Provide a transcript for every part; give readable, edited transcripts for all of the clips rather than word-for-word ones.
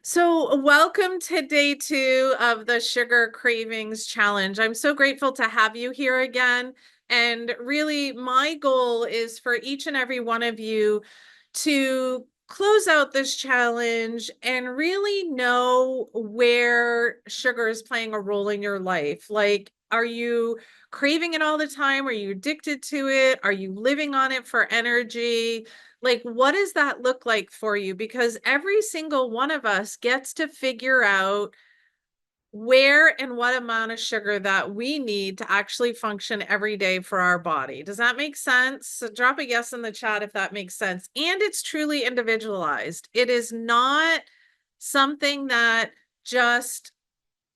So, welcome to day 2 of the Sugar Cravings Challenge. I'm so grateful to have you here again. And really, my goal is for each and every one of you to close out this challenge and really know where sugar is playing a role in your life. Like, are you craving it all the time? Are you addicted to it? Are you living on it for energy? Like, what does that look like for you? Because every single one of us gets to figure out where and what amount of sugar that we need to actually function every day for our body. Does that make sense? So drop a yes in the chat if that makes sense. And it's truly individualized. It is not something that just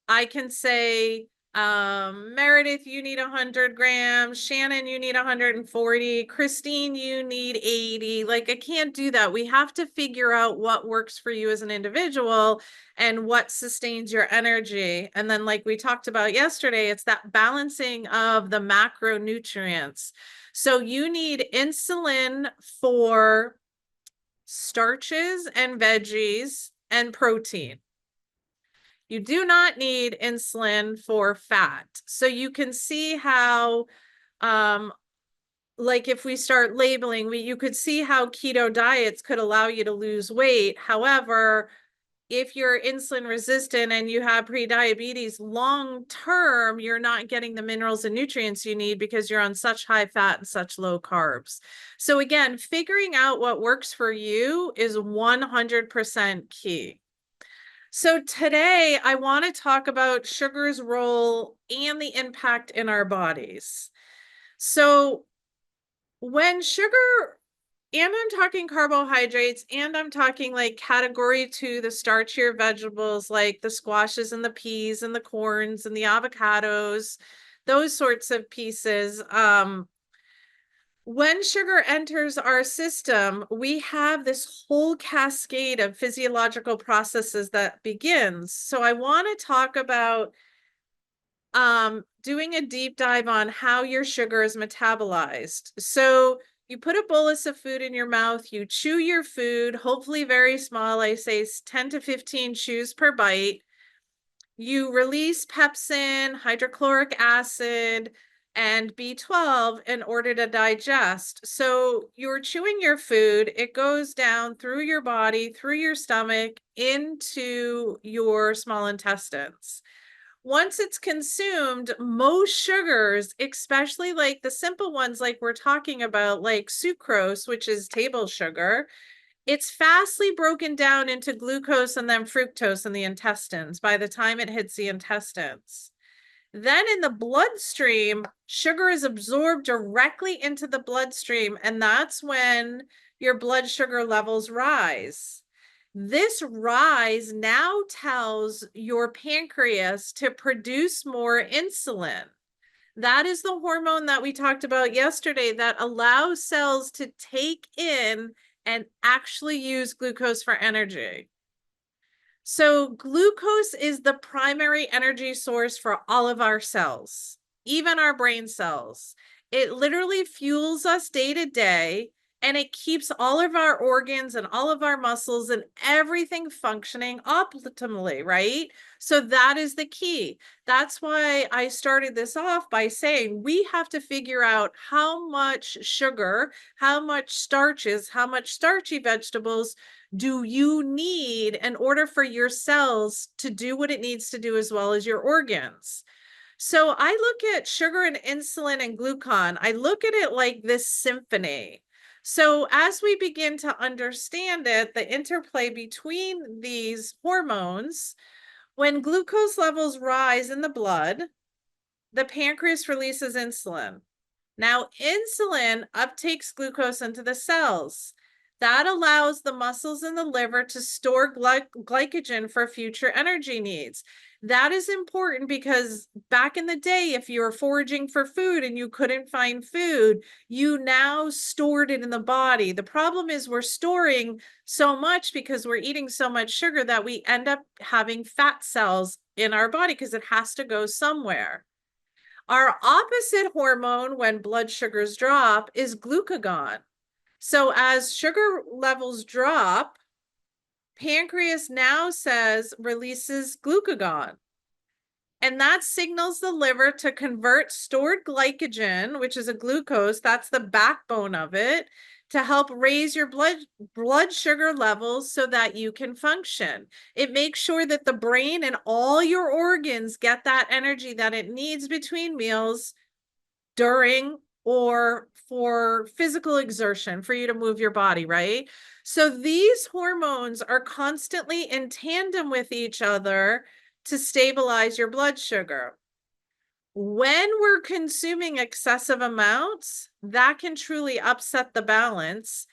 I can say, Meredith, you need 100 grams. Shannon, you need 140. Christine, you need 80. Like, I can't do that. We have to figure out what works for you as an individual and what sustains your energy. And then, like we talked about yesterday, it's that balancing of the macronutrients. So you need insulin for starches and veggies and protein. You do not need insulin for fat. So you can see how, like if we start labeling, you could see how keto diets could allow you to lose weight. However, if you're insulin resistant and you have pre-diabetes, long term, you're not getting the minerals and nutrients you need because you're on such high fat and such low carbs. So again, figuring out what works for you is 100% key. So today I want to talk about sugar's role and the impact in our bodies. So when sugar, and I'm talking carbohydrates, and I'm talking like category 2, the starchier vegetables like the squashes and the peas and the corns and the avocados, those sorts of pieces. When sugar enters our system, we have this whole cascade of physiological processes that begins. So I want to talk about doing a deep dive on how your sugar is metabolized. So you put a bolus of food in your mouth, you chew your food, hopefully very small. I say 10 to 15 chews per bite. You release pepsin, hydrochloric acid, and B12 in order to digest. So you're chewing your food, it goes down through your body, through your stomach, into your small intestines. Once it's consumed, most sugars, especially like the simple ones like we're talking about, like sucrose, which is table sugar, it's fastly broken down into glucose and then fructose in the intestines by the time it hits the intestines. Then in the bloodstream, sugar is absorbed directly into the bloodstream, and that's when your blood sugar levels rise. This rise now tells your pancreas to produce more insulin. That is the hormone that we talked about yesterday that allows cells to take in and actually use glucose for energy. So glucose is the primary energy source for all of our cells, even our brain cells. It literally fuels us day to day, and it keeps all of our organs and all of our muscles and everything functioning optimally, right? So that is the key. That's why I started this off by saying we have to figure out how much sugar, how much starches, how much starchy vegetables do you need in order for your cells to do what it needs to do as well as your organs. So I look at sugar and insulin and glucagon. I look at it like this symphony. So as we begin to understand it, the interplay between these hormones, when glucose levels rise in the blood, the pancreas releases insulin. Now, insulin uptakes glucose into the cells. That allows the muscles in the liver to store glycogen for future energy needs. That is important because back in the day, if you were foraging for food and you couldn't find food, you now stored it in the body. The problem is we're storing so much because we're eating so much sugar that we end up having fat cells in our body because it has to go somewhere. Our opposite hormone when blood sugars drop is glucagon. So as sugar levels drop, pancreas now says releases glucagon. And that signals the liver to convert stored glycogen, which is a glucose, that's the backbone of it, to help raise your blood sugar levels so that you can function. It makes sure that the brain and all your organs get that energy that it needs between meals, during, or for physical exertion, for you to move your body, right? So these hormones are constantly in tandem with each other to stabilize your blood sugar. When we're consuming excessive amounts, that can truly upset the balance.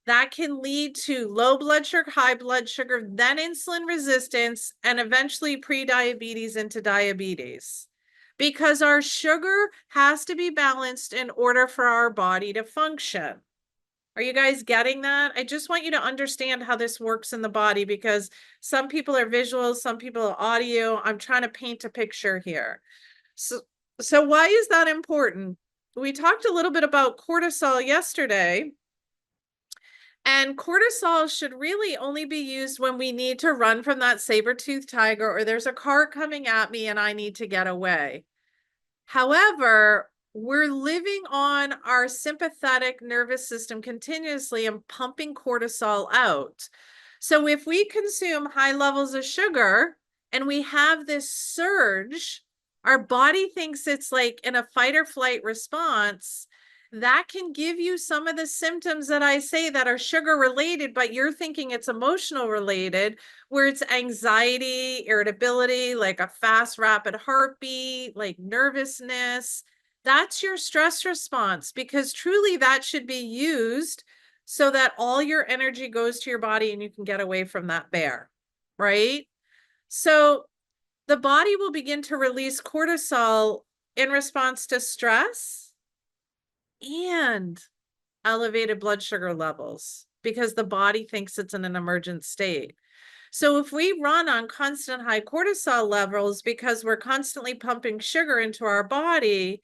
That can lead to low blood sugar, high blood sugar, then insulin resistance, and eventually pre-diabetes into diabetes. Because our sugar has to be balanced in order for our body to function. Are you guys getting that? I just want you to understand how this works in the body, because some people are visual, some people are audio. I'm trying to paint a picture here. So why is that important? We talked a little bit about cortisol yesterday, and cortisol should really only be used when we need to run from that saber-toothed tiger, or there's a car coming at me and I need to get away. However, we're living on our sympathetic nervous system continuously and pumping cortisol out. So if we consume high levels of sugar and we have this surge, our body thinks it's like in a fight or flight response. That can give you some of the symptoms that I say that are sugar related, but you're thinking it's emotional related, where it's anxiety, irritability, like a fast, rapid heartbeat, like nervousness. That's your stress response, because truly that should be used so that all your energy goes to your body and you can get away from that bear, right? So the body will begin to release cortisol in response to stress and elevated blood sugar levels, because the body thinks it's in an emergent state. So if we run on constant high cortisol levels because we're constantly pumping sugar into our body,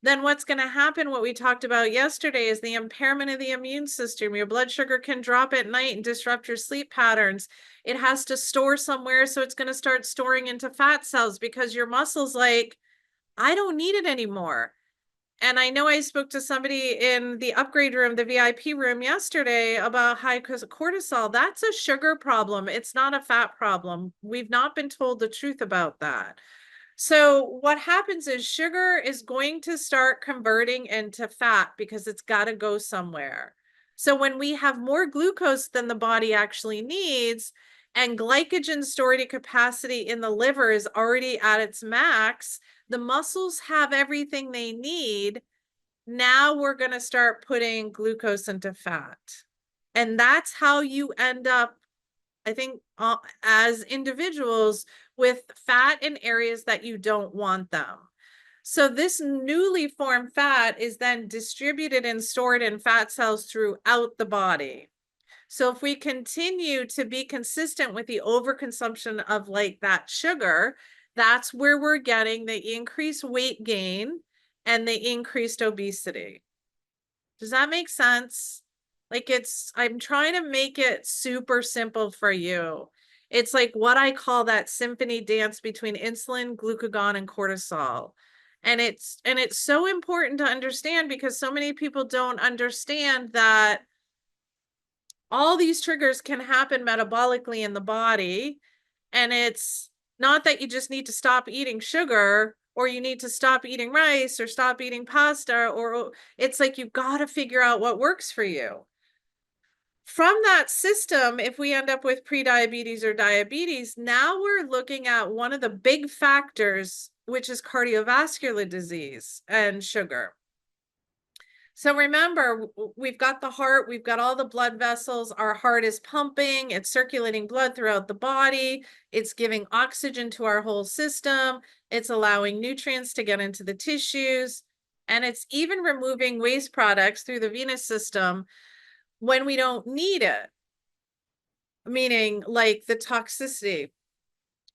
then what's going to happen, what we talked about yesterday, is the impairment of the immune system. Your blood sugar can drop at night and disrupt your sleep patterns. It has to store somewhere, so it's going to start storing into fat cells because your muscle's like, I don't need it anymore. And I know I spoke to somebody in the upgrade room, the VIP room yesterday, about high cortisol. That's a sugar problem. It's not a fat problem. We've not been told the truth about that. So what happens is sugar is going to start converting into fat because it's got to go somewhere. So when we have more glucose than the body actually needs, and glycogen storage capacity in the liver is already at its max, the muscles have everything they need. Now we're going to start putting glucose into fat. And that's how you end up, I think, as individuals, with fat in areas that you don't want them. So this newly formed fat is then distributed and stored in fat cells throughout the body. So if we continue to be consistent with the overconsumption of like that sugar, that's where we're getting the increased weight gain and the increased obesity. Does that make sense? Like, I'm trying to make it super simple for you. It's like what I call that symphony dance between insulin, glucagon, and cortisol. And it's so important to understand, because so many people don't understand that all these triggers can happen metabolically in the body. And it's not that you just need to stop eating sugar, or you need to stop eating rice, or stop eating pasta, or it's like you've got to figure out what works for you. From that system, if we end up with prediabetes or diabetes, now we're looking at one of the big factors, which is cardiovascular disease and sugar. So remember, we've got the heart, we've got all the blood vessels, our heart is pumping, it's circulating blood throughout the body, it's giving oxygen to our whole system, it's allowing nutrients to get into the tissues, and it's even removing waste products through the venous system when we don't need it, meaning like the toxicity.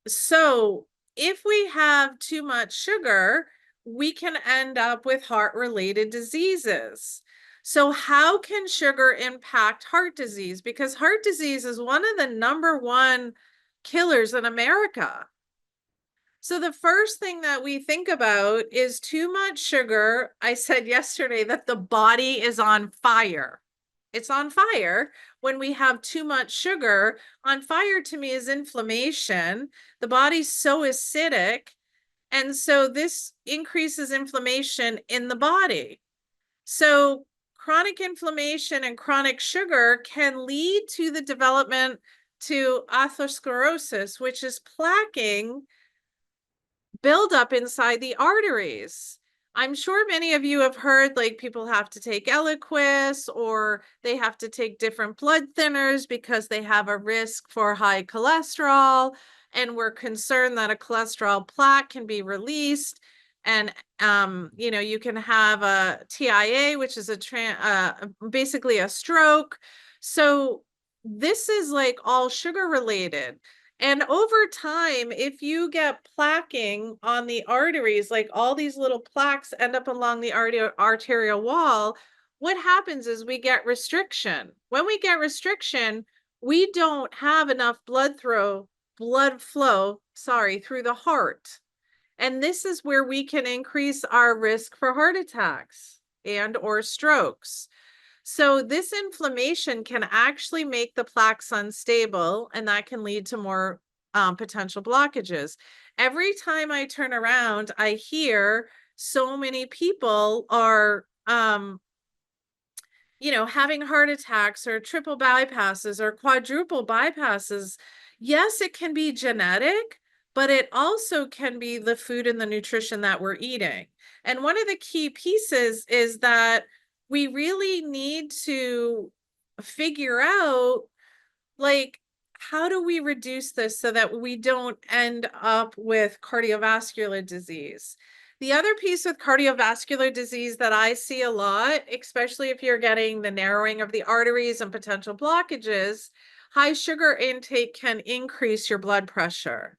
So if we have too much sugar, we can end up with heart-related diseases. So how can sugar impact heart disease? Because heart disease is one of the #1 killers in America. So the first thing that we think about is too much sugar. I said yesterday that the body is on fire. It's on fire when we have too much sugar. On fire to me is inflammation. The body's so acidic. And so this increases inflammation in the body. So chronic inflammation and chronic sugar can lead to the development to atherosclerosis, which is plaquing buildup inside the arteries. I'm sure many of you have heard like people have to take Eliquis or they have to take different blood thinners because they have a risk for high cholesterol. And we're concerned that a cholesterol plaque can be released. And, you can have a TIA, which is basically a stroke. So this is like all sugar related. And over time, if you get plaquing on the arteries, like all these little plaques end up along the arterial wall, what happens is we get restriction. When we get restriction, we don't have enough blood flow, through the heart. And this is where we can increase our risk for heart attacks and or strokes. So this inflammation can actually make the plaques unstable, and that can lead to more potential blockages. Every time I turn around, I hear so many people are, having heart attacks or triple bypasses or quadruple bypasses. Yes, it can be genetic, but it also can be the food and the nutrition that we're eating. And one of the key pieces is that we really need to figure out, like, how do we reduce this so that we don't end up with cardiovascular disease? The other piece with cardiovascular disease that I see a lot, especially if you're getting the narrowing of the arteries and potential blockages, high sugar intake can increase your blood pressure.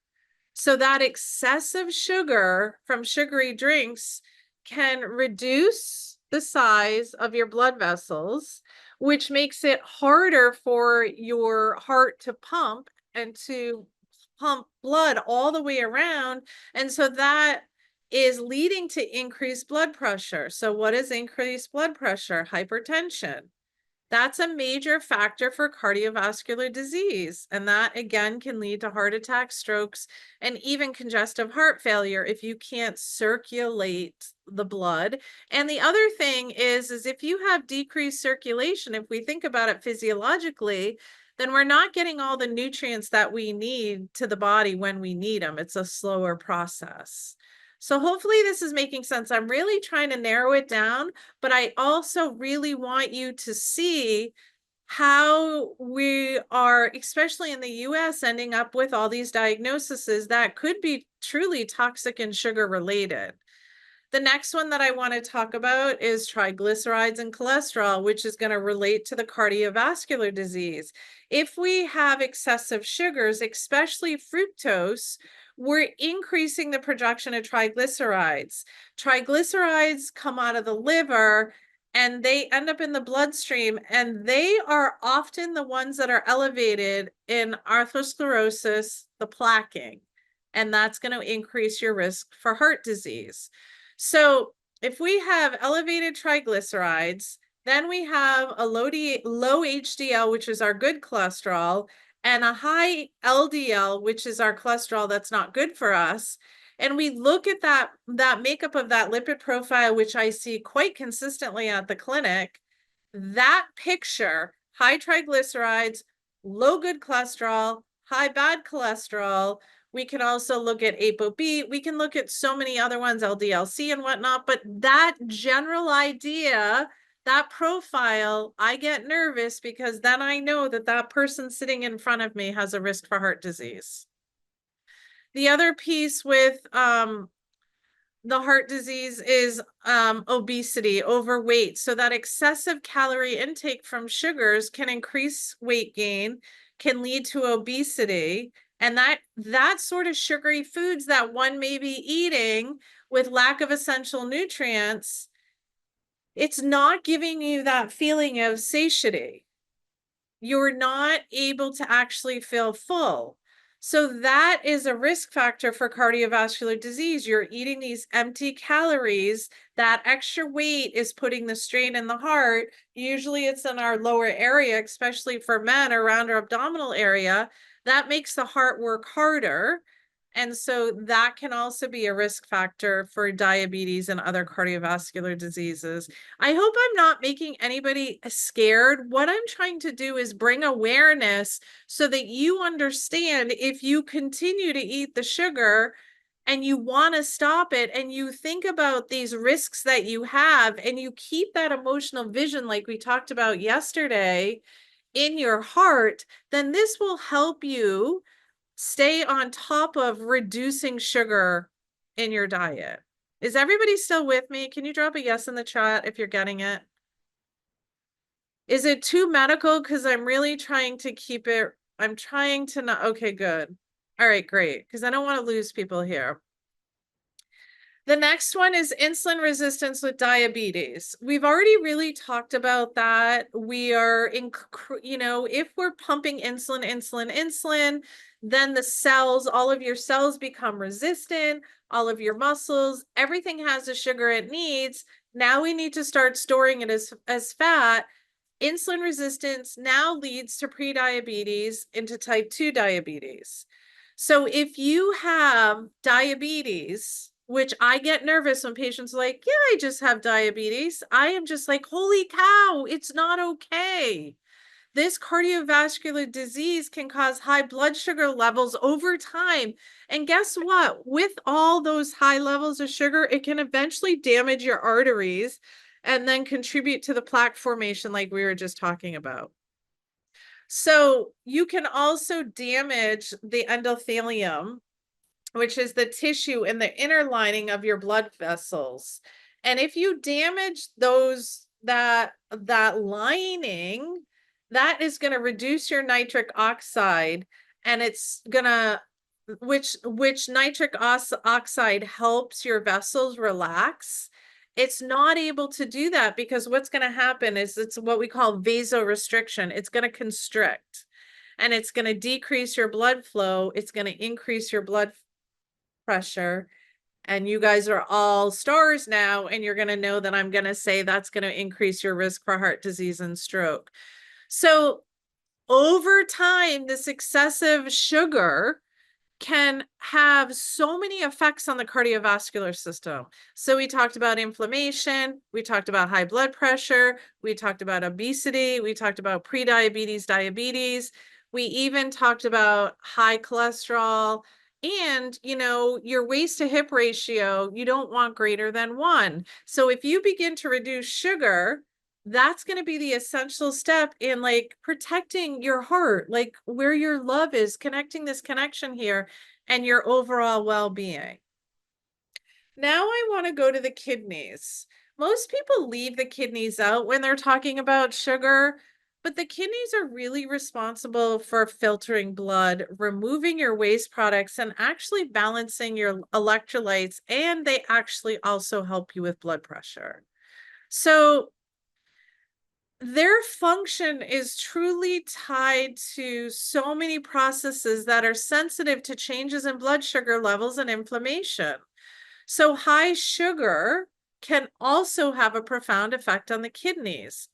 So that excessive sugar from sugary drinks can reduce the size of your blood vessels, which makes it harder for your heart to pump and to pump blood all the way around. And so that is leading to increased blood pressure. So what is increased blood pressure? Hypertension. That's a major factor for cardiovascular disease. And that again can lead to heart attacks, strokes, and even congestive heart failure if you can't circulate the blood. And the other thing is if you have decreased circulation, if we think about it physiologically, then we're not getting all the nutrients that we need to the body when we need them. It's a slower process. So hopefully this is making sense. I'm really trying to narrow it down, but I also really want you to see how we are, especially in the US, ending up with all these diagnoses that could be truly toxic and sugar related. The next one that I want to talk about is triglycerides and cholesterol, which is going to relate to the cardiovascular disease. If we have excessive sugars, especially fructose, we're increasing the production of triglycerides. Triglycerides come out of the liver and they end up in the bloodstream, and they are often the ones that are elevated in atherosclerosis, the plaquing, and that's going to increase your risk for heart disease. So if we have elevated triglycerides, then we have a low HDL, which is our good cholesterol, and a high LDL, which is our cholesterol that's not good for us. And we look at that makeup of that lipid profile, which I see quite consistently at the clinic. That picture, high triglycerides, low good cholesterol, high bad cholesterol. We can also look at ApoB. We can look at so many other ones, LDLC and whatnot, but that general idea, that profile, I get nervous because then I know that that person sitting in front of me has a risk for heart disease. The other piece with the heart disease is obesity, overweight. So that excessive calorie intake from sugars can increase weight gain, can lead to obesity. And that sort of sugary foods that one may be eating with lack of essential nutrients it's not giving you that feeling of satiety. You're not able to actually feel full. So that is a risk factor for cardiovascular disease. You're eating these empty calories. That extra weight is putting the strain in the heart. Usually it's in our lower area, especially for men around our abdominal area. That makes the heart work harder. And so that can also be a risk factor for diabetes and other cardiovascular diseases. I hope I'm not making anybody scared. What I'm trying to do is bring awareness so that you understand if you continue to eat the sugar and you want to stop it and you think about these risks that you have and you keep that emotional vision like we talked about yesterday in your heart, then this will help you stay on top of reducing sugar in your diet. Is everybody still with me? Can you drop a yes in the chat if you're getting it? Is it too medical? Because I'm really trying to keep it, I'm trying to not, okay, good. All right, great. Because I don't want to lose people here. The next one is insulin resistance with diabetes. We've already really talked about that. We are if we're pumping insulin, then the cells, all of your cells become resistant, all of your muscles, everything has the sugar it needs. Now we need to start storing it as fat. Insulin resistance now leads to prediabetes into type 2 diabetes. So if you have diabetes, which I get nervous when patients are like, yeah, I just have diabetes. I am just like, holy cow, it's not okay. This cardiovascular disease can cause high blood sugar levels over time. And guess what? With all those high levels of sugar, it can eventually damage your arteries and then contribute to the plaque formation like we were just talking about. So you can also damage the endothelium, which is the tissue in the inner lining of your blood vessels. And if you damage that lining, that is going to reduce your nitric oxide, and it's going to which nitric oxide helps your vessels relax. It's not able to do that because what's going to happen is it's what we call vasorestriction. It's going to constrict and it's going to decrease your blood flow. It's going to increase your blood pressure. And you guys are all stars now, and you're going to know that I'm going to say that's going to increase your risk for heart disease and stroke. So over time, this excessive sugar can have so many effects on the cardiovascular system. So we talked about inflammation, we talked about high blood pressure, we talked about obesity, we talked about prediabetes, diabetes, we even talked about high cholesterol, and your waist to hip ratio, you don't want greater than 1. So if you begin to reduce sugar, that's going to be the essential step in like protecting your heart, like where your love is, connecting this connection here and your overall well-being. Now I want to go to the kidneys. Most people leave the kidneys out when they're talking about sugar, but the kidneys are really responsible for filtering blood, removing your waste products, and actually balancing your electrolytes, and they actually also help you with blood pressure. So their function is truly tied to so many processes that are sensitive to changes in blood sugar levels and inflammation. So high sugar can also have a profound effect on the kidneys.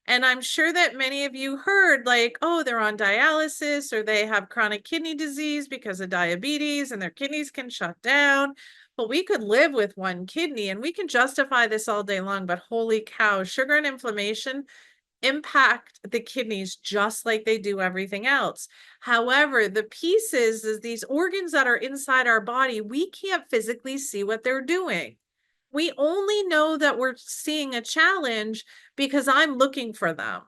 And I'm sure that many of you heard like, oh, they're on dialysis or they have chronic kidney disease because of diabetes and their kidneys can shut down. But we could live with one kidney, and we can justify this all day long, but holy cow, sugar and inflammation impact the kidneys just like they do everything else. However, the piece is these organs that are inside our body, we can't physically see what they're doing. We only know that we're seeing a challenge because I'm looking for them.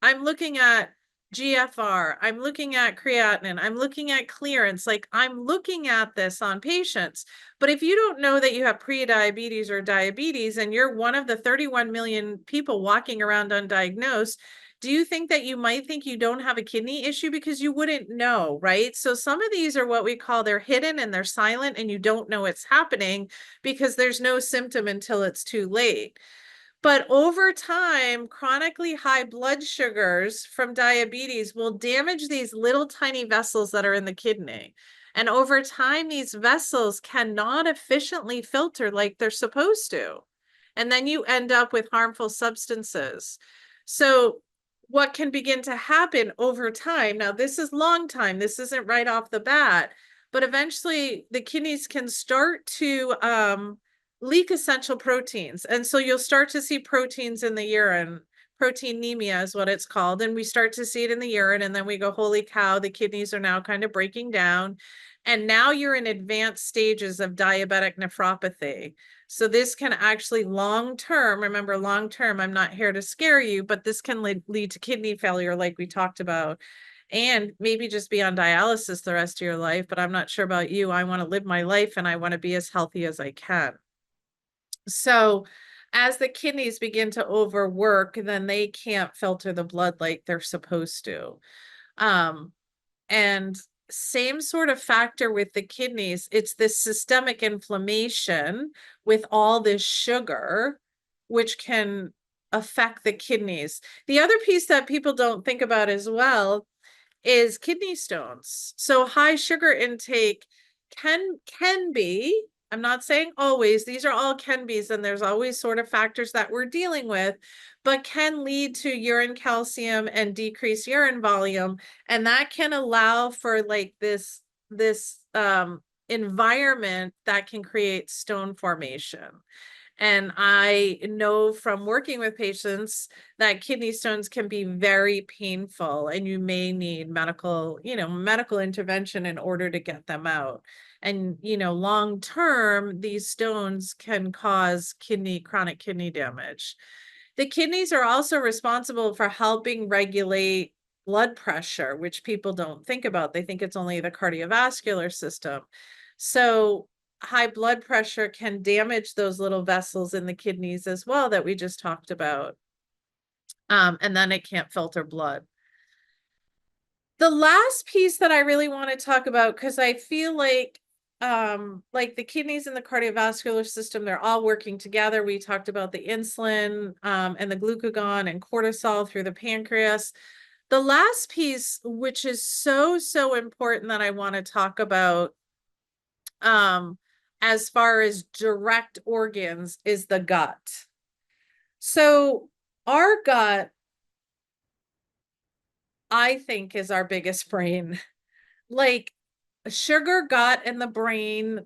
I'm looking at GFR, I'm looking at creatinine, I'm looking at clearance, like I'm looking at this on patients. But if you don't know that you have prediabetes or diabetes and you're one of the 31 million people walking around undiagnosed, do you think that you might think you don't have a kidney issue because you wouldn't know, right? So some of these are what we call they're hidden and they're silent and you don't know it's happening because there's no symptom until it's too late. But over time, chronically high blood sugars from diabetes will damage these little tiny vessels that are in the kidney. And over time, these vessels cannot efficiently filter like they're supposed to. And then you end up with harmful substances. So, what can begin to happen over time? Now, this is long time, this isn't right off the bat, but eventually the kidneys can start to leak essential proteins. And so you'll start to see proteins in the urine. Proteinemia is what it's called. And we start to see it in the urine. And then we go, holy cow, the kidneys are now kind of breaking down. And now you're in advanced stages of diabetic nephropathy. So this can actually long term, remember long term, I'm not here to scare you, but this can lead to kidney failure like we talked about. And maybe just be on dialysis the rest of your life. But I'm not sure about you. I want to live my life and I want to be as healthy as I can. So as the kidneys begin to overwork, then they can't filter the blood like they're supposed to. And same sort of factor with the kidneys. It's this systemic inflammation with all this sugar, which can affect the kidneys. The other piece that people don't think about as well is kidney stones. So high sugar intake can be, I'm not saying always, these are all can be's, and there's always sort of factors that we're dealing with, but can lead to urine calcium and decreased urine volume. And that can allow for like this environment that can create stone formation. And I know from working with patients that kidney stones can be very painful and you may need medical intervention in order to get them out. And, long term, these stones can cause chronic kidney damage. The kidneys are also responsible for helping regulate blood pressure, which people don't think about. They think it's only the cardiovascular system. So high blood pressure can damage those little vessels in the kidneys as well that we just talked about. And then it can't filter blood. The last piece that I really want to talk about, because I feel like the kidneys and the cardiovascular system, they're all working together. We talked about the insulin and the glucagon and cortisol through the pancreas. The last piece, which is so, so important that I want to talk about as far as direct organs, is the gut. So our gut, I think, is our biggest brain. Like sugar, gut, and the brain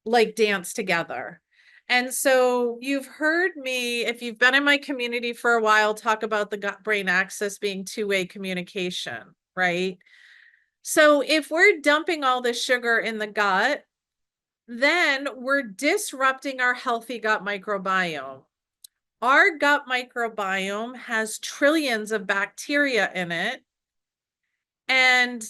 like dance together. And so you've heard me, if you've been in my community for a while, talk about the gut brain axis being two-way communication, right? So if we're dumping all this sugar in the gut, then we're disrupting our healthy gut microbiome. Our gut microbiome has trillions of bacteria in it. And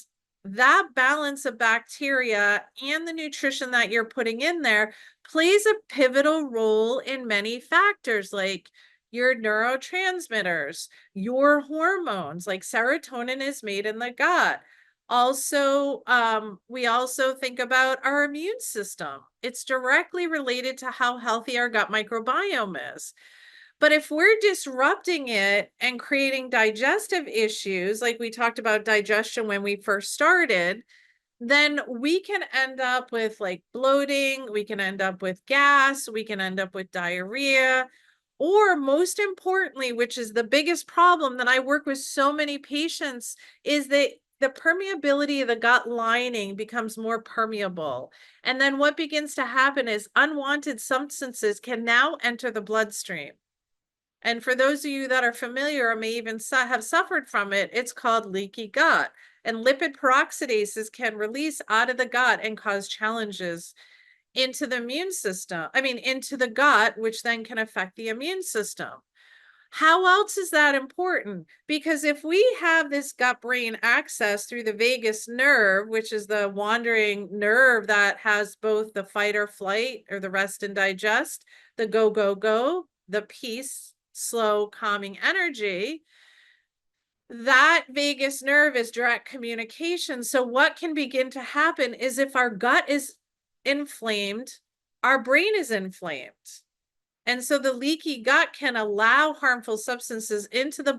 that balance of bacteria and the nutrition that you're putting in there plays a pivotal role in many factors like your neurotransmitters, your hormones, like serotonin is made in the gut. Also, we also think about our immune system. It's directly related to how healthy our gut microbiome is. But if we're disrupting it and creating digestive issues, like we talked about digestion when we first started, then we can end up with like bloating, we can end up with gas, we can end up with diarrhea, or most importantly, which is the biggest problem that I work with so many patients, is that the permeability of the gut lining becomes more permeable. And then what begins to happen is unwanted substances can now enter the bloodstream. And for those of you that are familiar or may even have suffered from it, it's called leaky gut. And lipid peroxidases can release out of the gut and cause challenges into the immune system. Into the gut, which then can affect the immune system. How else is that important? Because if we have this gut-brain axis through the vagus nerve, which is the wandering nerve that has both the fight or flight or the rest and digest, the go, go, go, the peace, slow, calming energy, that vagus nerve is direct communication. So what can begin to happen is if our gut is inflamed, our brain is inflamed. And so the leaky gut can allow harmful substances into the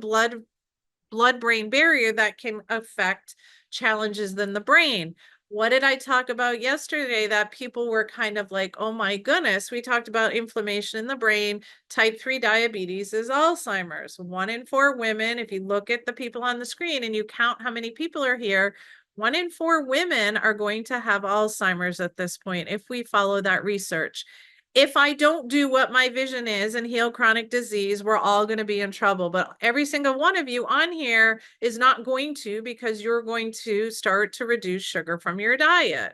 blood-brain barrier that can affect challenges in the brain. What did I talk about yesterday that people were kind of like, oh my goodness? We talked about inflammation in the brain. Type 3 diabetes is Alzheimer's. 1 in 4 women, if you look at the people on the screen and you count how many people are here, 1 in 4 women are going to have Alzheimer's at this point if we follow that research. If I don't do what my vision is and heal chronic disease, we're all going to be in trouble. But every single one of you on here is not going to, because you're going to start to reduce sugar from your diet.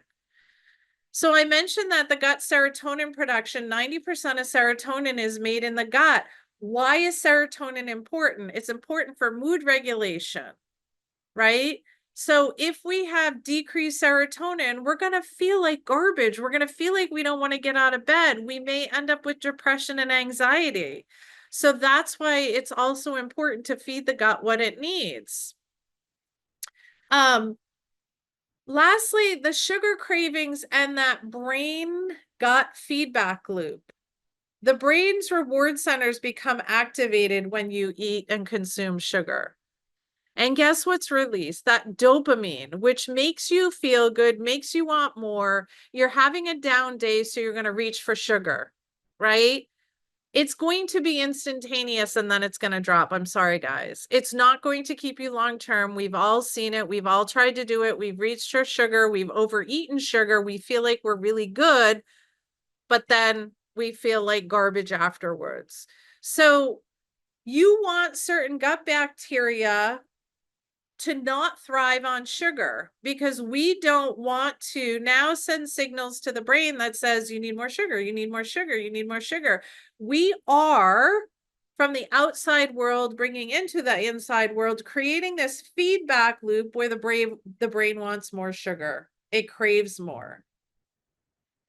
So I mentioned that the gut serotonin production, 90% of serotonin is made in the gut. Why is serotonin important? It's important for mood regulation, right? So if we have decreased serotonin, we're going to feel like garbage. We're going to feel like we don't want to get out of bed. We may end up with depression and anxiety. So that's why it's also important to feed the gut what it needs. Lastly, the sugar cravings and that brain gut feedback loop. The brain's reward centers become activated when you eat and consume sugar. And guess what's released? That dopamine, which makes you feel good, makes you want more. You're having a down day, so you're going to reach for sugar, right? It's going to be instantaneous and then it's going to drop. I'm sorry, guys. It's not going to keep you long term. We've all seen it. We've all tried to do it. We've reached for sugar. We've overeaten sugar. We feel like we're really good, but then we feel like garbage afterwards. So you want certain gut bacteria to not thrive on sugar, because we don't want to now send signals to the brain that says you need more sugar, you need more sugar, you need more sugar. We are, from the outside world bringing into the inside world, creating this feedback loop where the brain wants more sugar. It craves more.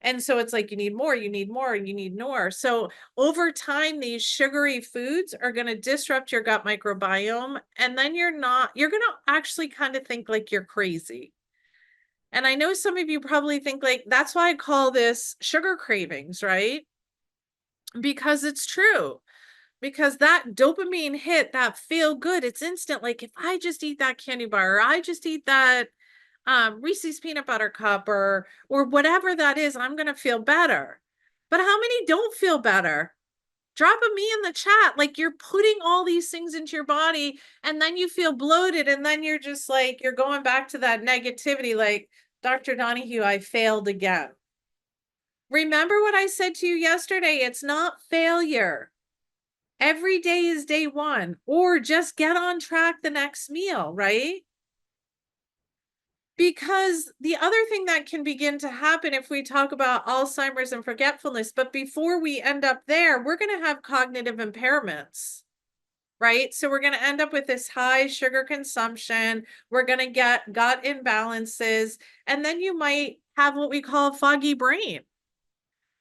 And so it's like, you need more, you need more, you need more. So over time, these sugary foods are going to disrupt your gut microbiome. And then you're going to actually kind of think like you're crazy. And I know some of you probably think like, that's why I call this sugar cravings, right? Because it's true. Because that dopamine hit, that feel good, it's instant. Like if I just eat that candy bar, or I just eat that Reese's peanut butter cup or whatever that is, I'm going to feel better. But how many don't feel better? Drop a me in the chat. Like, you're putting all these things into your body and then you feel bloated. And then you're just like, you're going back to that negativity. Like, Dr. Donahue, I failed again. Remember what I said to you yesterday? It's not failure. Every day is day one, or just get on track the next meal, right? Because the other thing that can begin to happen if we talk about Alzheimer's and forgetfulness, but before we end up there, we're going to have cognitive impairments, right? So we're going to end up with this high sugar consumption. We're going to get gut imbalances, and then you might have what we call a foggy brain.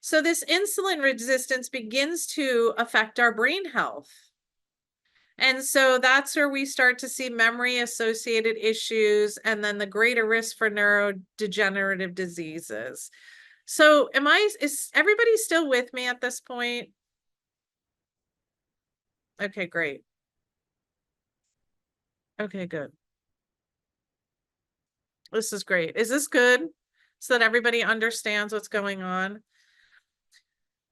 So this insulin resistance begins to affect our brain health. And so that's where we start to see memory associated issues and then the greater risk for neurodegenerative diseases. So is everybody still with me at this point? Okay, great. Okay, good. This is great. Is this good? So that everybody understands what's going on?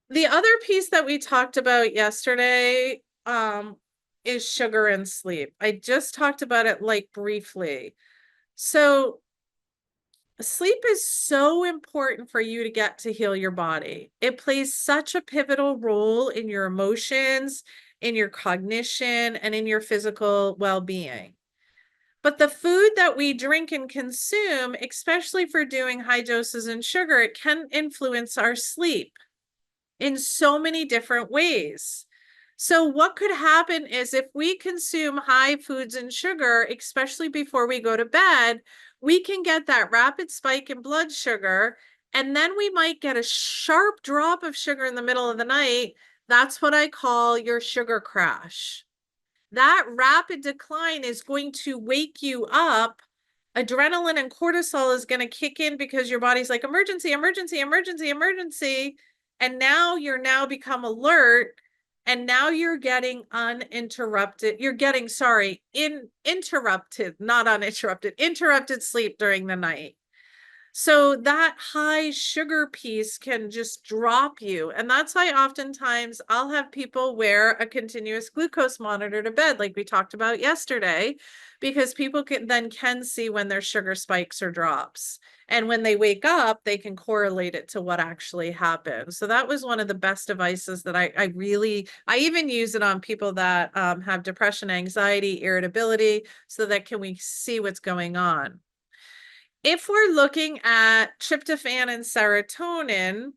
The other piece that we talked about yesterday, is sugar and sleep. I just talked about it like briefly. So sleep is so important for you to get to heal your body. It plays such a pivotal role in your emotions, in your cognition, and in your physical well-being. But the food that we drink and consume, especially for doing high doses in sugar, it can influence our sleep in so many different ways. So what could happen is if we consume high foods and sugar, especially before we go to bed, we can get that rapid spike in blood sugar, and then we might get a sharp drop of sugar in the middle of the night. That's what I call your sugar crash. That rapid decline is going to wake you up. Adrenaline and cortisol is going to kick in because your body's like, emergency, emergency, emergency, emergency. And now you're now become alert, and now you're getting uninterrupted. You're getting, sorry, interrupted, not uninterrupted, interrupted sleep during the night. So that high sugar piece can just drop you. And that's why oftentimes I'll have people wear a continuous glucose monitor to bed, like we talked about yesterday, because people can see when their sugar spikes or drops. And when they wake up, they can correlate it to what actually happened. So that was one of the best devices that I even use it on people that have depression, anxiety, irritability, so that we see what's going on. If we're looking at tryptophan and serotonin,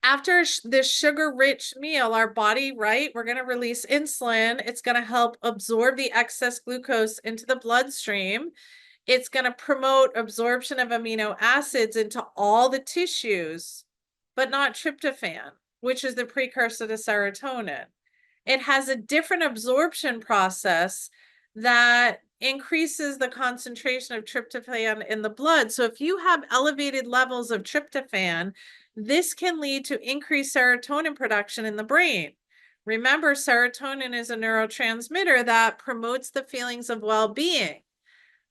after this sugar-rich meal, our body, right, we're going to release insulin. It's going to help absorb the excess glucose into the bloodstream. It's going to promote absorption of amino acids into all the tissues, but not tryptophan, which is the precursor to serotonin. It has a different absorption process that increases the concentration of tryptophan in the blood. So if you have elevated levels of tryptophan, this can lead to increased serotonin production in the brain. Remember, serotonin is a neurotransmitter that promotes the feelings of well-being.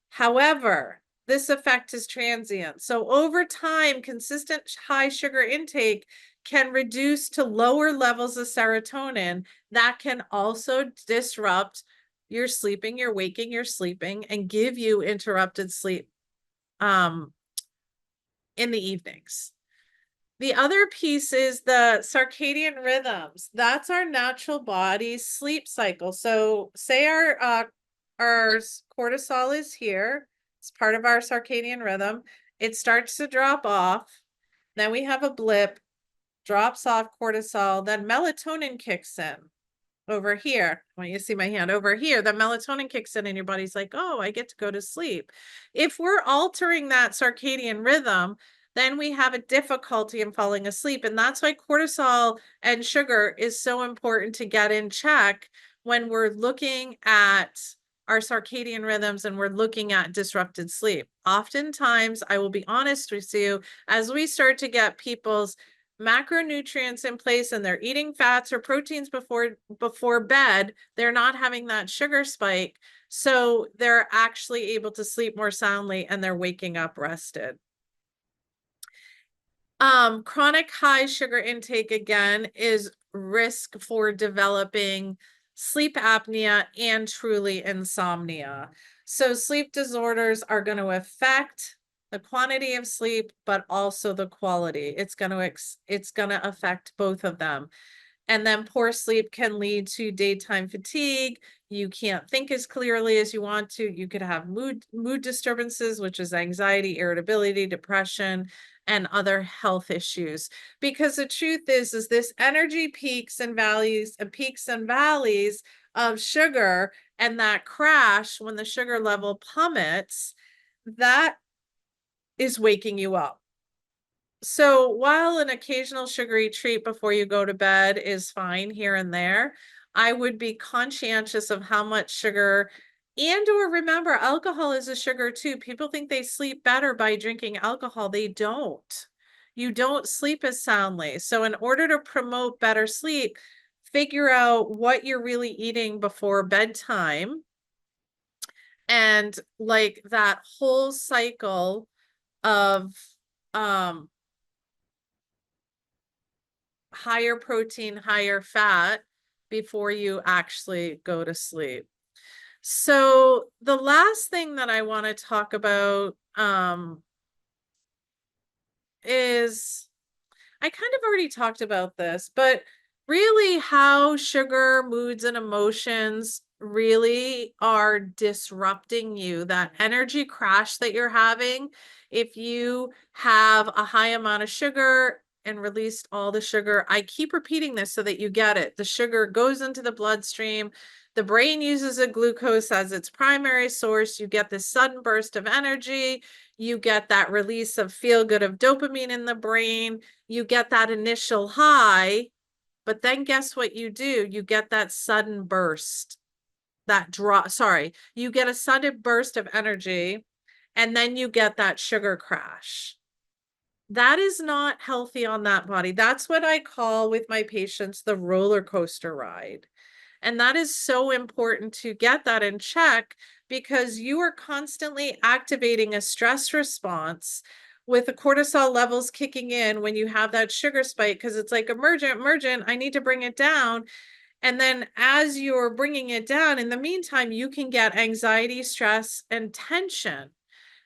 However, this effect is transient. So over time, consistent high sugar intake can reduce to lower levels of serotonin. That can also disrupt your sleeping, your waking, your sleeping, and give you interrupted sleep in the evenings. The other piece is the circadian rhythms. That's our natural body's sleep cycle. So say our cortisol is here. It's part of our circadian rhythm. It starts to drop off. Then we have a blip, drops off cortisol, then melatonin kicks in over here. I want you to see my hand over here. The melatonin kicks in and your body's like, oh, I get to go to sleep. If we're altering that circadian rhythm, then we have a difficulty in falling asleep. And that's why cortisol and sugar is so important to get in check when we're looking at our circadian rhythms and we're looking at disrupted sleep. Oftentimes, I will be honest with you, as we start to get people's macronutrients in place and they're eating fats or proteins before bed, they're not having that sugar spike. So they're actually able to sleep more soundly and they're waking up rested. Chronic high sugar intake, again, is risk for developing sleep apnea and truly insomnia. So sleep disorders are going to affect the quantity of sleep, but also the quality. It's going to affect both of them. And then poor sleep can lead to daytime fatigue. You can't think as clearly as you want to. You could have mood disturbances, which is anxiety, irritability, depression, and other health issues. Because the truth is this energy peaks and valleys of sugar, and that crash when the sugar level plummets, that is waking you up. So while an occasional sugary treat before you go to bed is fine here and there, I would be conscientious of how much sugar, and or remember, alcohol is a sugar too. People think they sleep better by drinking alcohol. They don't. You don't sleep as soundly. So in order to promote better sleep, figure out what you're really eating before bedtime. And like that whole cycle of higher protein, higher fat before you actually go to sleep. So the last thing that I want to talk about is, I kind of already talked about this, but really how sugar, moods, and emotions really are disrupting you. That energy crash that you're having, if you have a high amount of sugar and released all the sugar, I keep repeating this so that you get it. The sugar goes into the bloodstream. The brain uses a glucose as its primary source. You get this sudden burst of energy. You get that release of feel good of dopamine in the brain. You get that initial high, but then guess what you do? You get that sudden burst, you get a sudden burst of energy, and then you get that sugar crash. That is not healthy on that body. That's what I call with my patients the roller coaster ride. And that is so important to get that in check because you are constantly activating a stress response with the cortisol levels kicking in when you have that sugar spike because it's like emergent, emergent, I need to bring it down. And then as you're bringing it down, in the meantime, you can get anxiety, stress, and tension.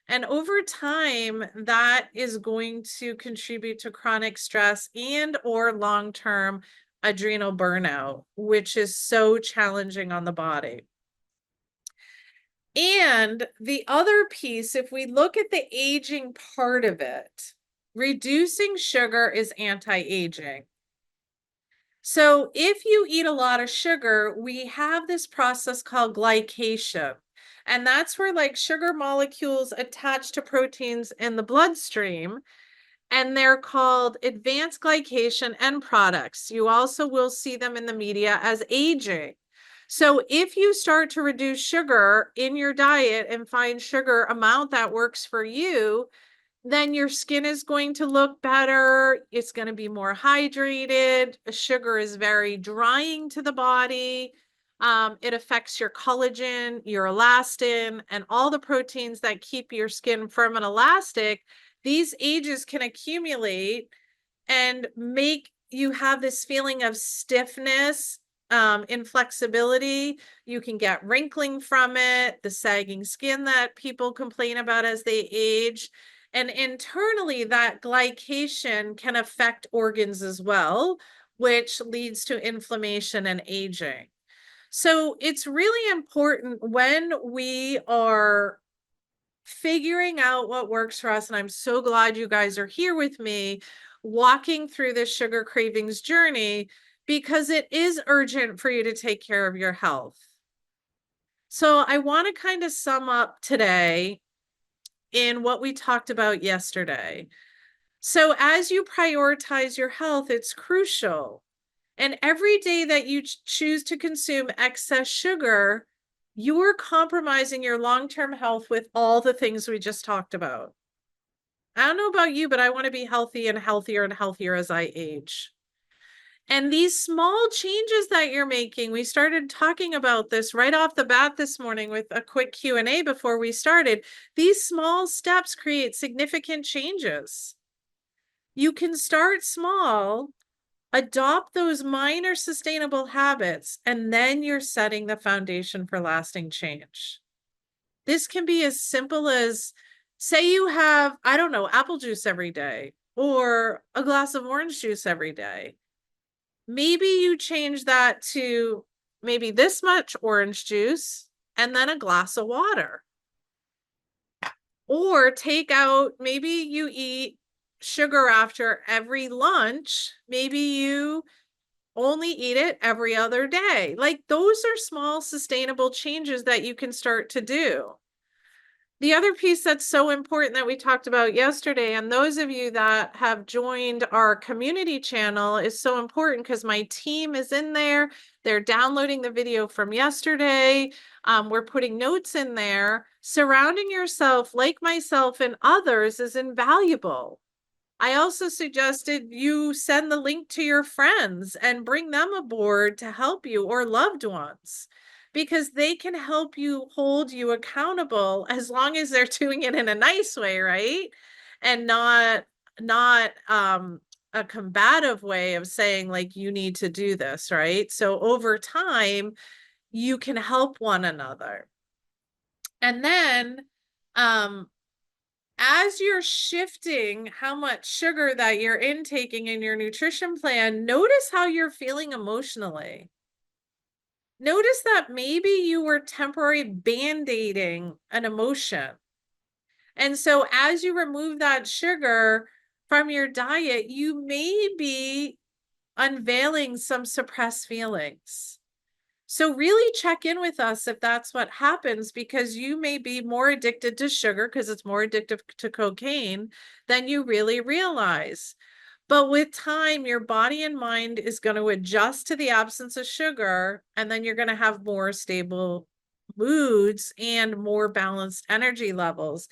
And over time, that is going to contribute to chronic stress and or long-term adrenal burnout, which is so challenging on the body. And the other piece, if we look at the aging part of it, reducing sugar is anti-aging. So if you eat a lot of sugar, we have this process called glycation. And that's where like sugar molecules attach to proteins in the bloodstream, and they're called advanced glycation end products. You also will see them in the media as aging. So if you start to reduce sugar in your diet and find sugar amount that works for you, then your skin is going to look better. It's going to be more hydrated. Sugar is very drying to the body. It affects your collagen, your elastin, and all the proteins that keep your skin firm and elastic. These ages can accumulate and make you have this feeling of stiffness, inflexibility. You can get wrinkling from it, the sagging skin that people complain about as they age. And internally, that glycation can affect organs as well, which leads to inflammation and aging. So it's really important when we are figuring out what works for us. And I'm so glad you guys are here with me walking through this sugar cravings journey because it is urgent for you to take care of your health. So I want to kind of sum up today in what we talked about yesterday. So as you prioritize your health, it's crucial. And every day that you choose to consume excess sugar, you're compromising your long-term health with all the things we just talked about. I don't know about you, but I want to be healthy and healthier as I age. And these small changes that you're making, we started talking about this right off the bat this morning with a quick Q&A before we started. These small steps create significant changes. You can start small, adopt those minor sustainable habits, and then you're setting the foundation for lasting change. This can be as simple as, say you have, I don't know, apple juice every day or a glass of orange juice every day. Maybe you change that to maybe this much orange juice and then a glass of water. Or take out, maybe you eat sugar after every lunch. Maybe you only eat it every other day. Like those are small sustainable changes that you can start to do. The other piece that's so important that we talked about yesterday, and those of you that have joined our community channel is so important because my team is in there. They're downloading the video from yesterday. We're putting notes in there. Surrounding yourself, like myself and others, is invaluable. I also suggested you send the link to your friends and bring them aboard to help you, or loved ones, because they can help you hold you accountable as long as they're doing it in a nice way, right? And not a combative way of saying like you need to do this, right? So over time, you can help one another. And then as you're shifting how much sugar that you're intaking in your nutrition plan, notice how you're feeling emotionally. Notice that maybe you were temporarily band-aiding an emotion. And so as you remove that sugar from your diet, you may be unveiling some suppressed feelings. So really check in with us if that's what happens, because you may be more addicted to sugar because it's more addictive to cocaine than you really realize. But with time, your body and mind is going to adjust to the absence of sugar, and then you're going to have more stable moods and more balanced energy levels.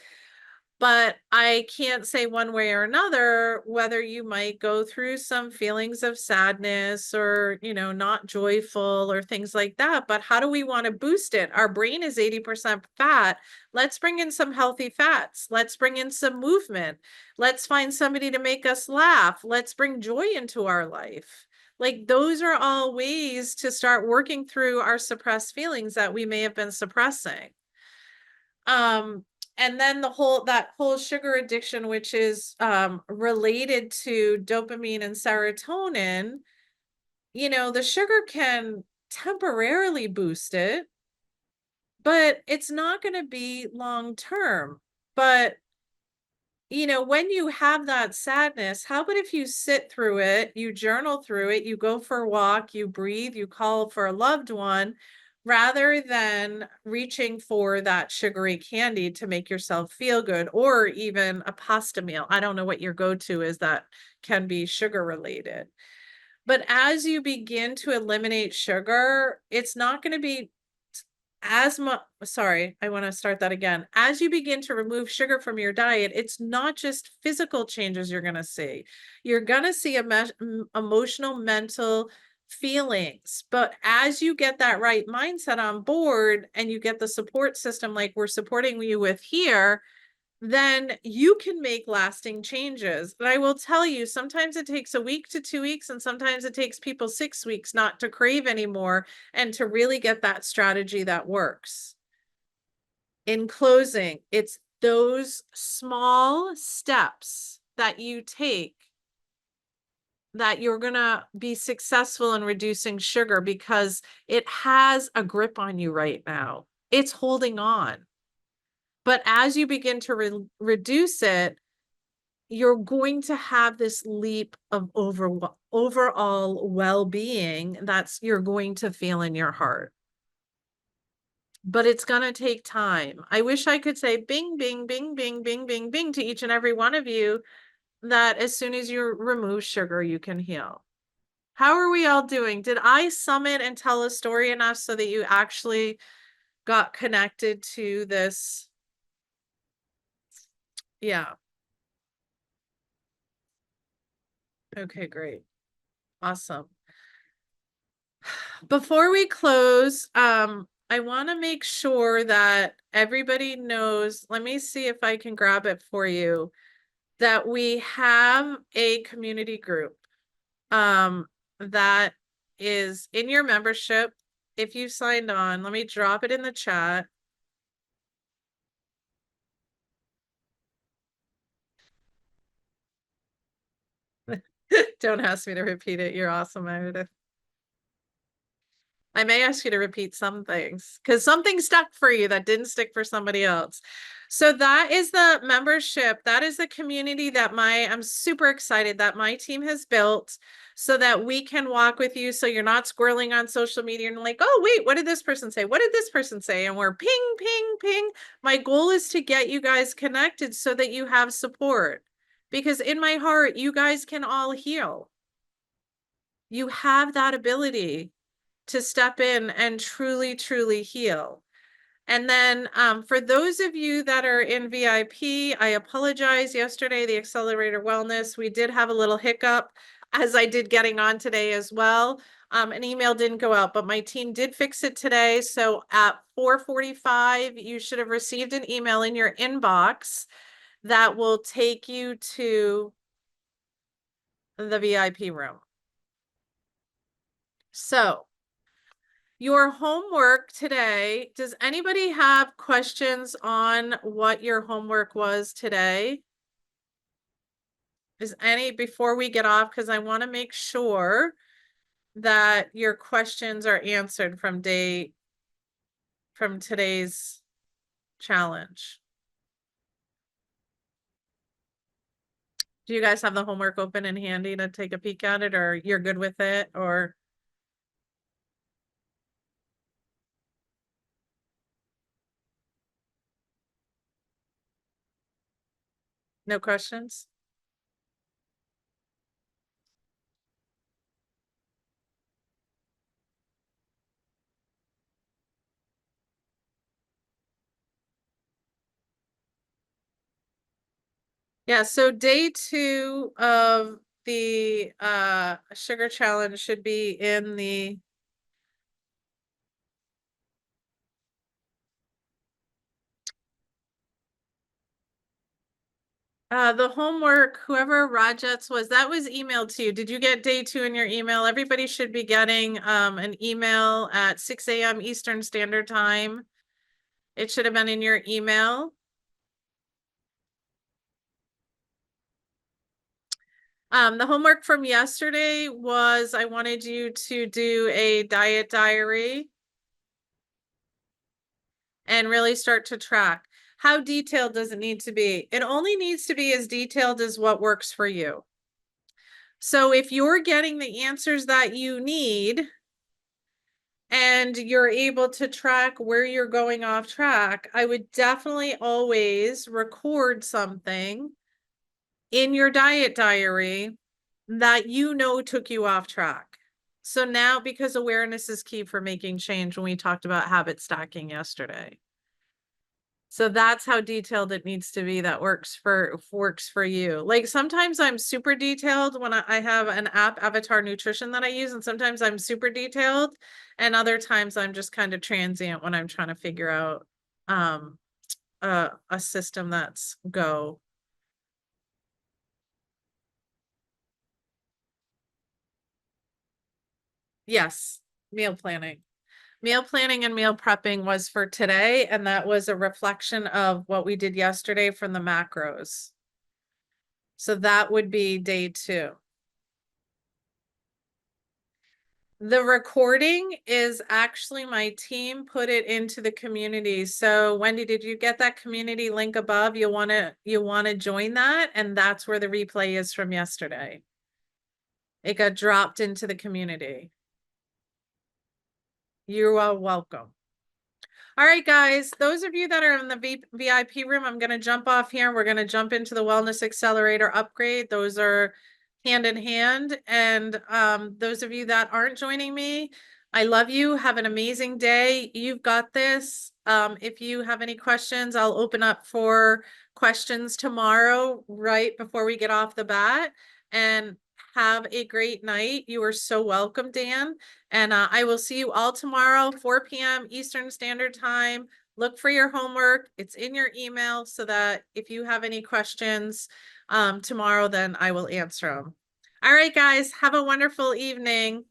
But I can't say one way or another whether you might go through some feelings of sadness or, not joyful or things like that. But how do we want to boost it? Our brain is 80% fat. Let's bring in some healthy fats. Let's bring in some movement. Let's find somebody to make us laugh. Let's bring joy into our life. Like, those are all ways to start working through our suppressed feelings that we may have been suppressing. And then that whole sugar addiction, which is related to dopamine and serotonin, the sugar can temporarily boost it, but it's not going to be long term. But when you have that sadness, how about if you sit through it, you journal through it, you go for a walk, you breathe, you call for a loved one, rather than reaching for that sugary candy to make yourself feel good, or even a pasta meal. I don't know what your go-to is that can be sugar related. But as you begin to eliminate sugar, it's not going to be as much. Sorry, I want to start that again. As you begin to remove sugar from your diet, it's not just physical changes you're going to see. You're going to see emotional, mental feelings. But as you get that right mindset on board and you get the support system like we're supporting you with here, then you can make lasting changes. But I will tell you, sometimes it takes a week to 2 weeks, and sometimes it takes people 6 weeks not to crave anymore and to really get that strategy that works. In closing, it's those small steps that you take that you're going to be successful in reducing sugar, because it has a grip on you right now. It's holding on. But as you begin to reduce it, you're going to have this leap of overall well-being that's you're going to feel in your heart. But it's going to take time. I wish I could say bing, bing, bing, bing, bing, bing, bing to each and every one of you that as soon as you remove sugar, you can heal. How are we all doing? Did I sum it and tell a story enough so that you actually got connected to this? Yeah. Okay, great. Awesome. Before we close, I want to make sure that everybody knows. Let me see if I can grab it for you, that we have a community group that is in your membership. If you signed on, let me drop it in the chat. Don't ask me to repeat it. You're awesome, Meredith. I may ask you to repeat some things because something stuck for you that didn't stick for somebody else. So that is the membership. That is the community that I'm super excited that my team has built so that we can walk with you. So you're not squirreling on social media and like, oh, wait, what did this person say? What did this person say? And we're ping, ping, ping. My goal is to get you guys connected so that you have support, because in my heart, you guys can all heal. You have that ability to step in and truly, truly heal. And then for those of you that are in VIP, I apologize. Yesterday, the Accelerator Wellness, we did have a little hiccup, as I did getting on today as well. An email didn't go out, but my team did fix it today. So at 4:45, you should have received an email in your inbox that will take you to the VIP room. So your homework today, does anybody have questions on what your homework was today? Before we get off, because I want to make sure that your questions are answered from today's challenge. Do you guys have the homework open and handy to take a peek at it, or you're good with it, or? No questions? Yeah, so day 2 of the sugar challenge should be in the homework, whoever Rajets was, that was emailed to you. Did you get day 2 in your email? Everybody should be getting an email at 6 a.m. Eastern Standard Time. It should have been in your email. The homework from yesterday was I wanted you to do a diet diary and really start to track. How detailed does it need to be? It only needs to be as detailed as what works for you. So if you're getting the answers that you need and you're able to track where you're going off track, I would definitely always record something in your diet diary that you know took you off track. So now, because awareness is key for making change, when we talked about habit stacking yesterday. So that's how detailed it needs to be. That works for you. Like sometimes I'm super detailed when I have an app, Avatar Nutrition, that I use, and sometimes I'm super detailed, and other times I'm just kind of transient when I'm trying to figure out a system that's go. Yes, meal planning. Meal planning and meal prepping was for today, and that was a reflection of what we did yesterday from the macros. So that would be day 2. The recording is actually my team put it into the community. So Wendy, did you get that community link above? You want to join that, and that's where the replay is from yesterday. It got dropped into the community. You are welcome. All right, guys, those of you that are in the VIP room, I'm going to jump off here. We're going to jump into the Wellness Accelerator upgrade. Those are hand in hand. And those of you that aren't joining me, I love you. Have an amazing day. You've got this. If you have any questions, I'll open up for questions tomorrow, right before we get off the bat. And have a great night. You are so welcome, Dan. And I will see you all tomorrow, 4 p.m. Eastern Standard Time. Look for your homework. It's in your email so that if you have any questions tomorrow, then I will answer them. All right, guys, have a wonderful evening.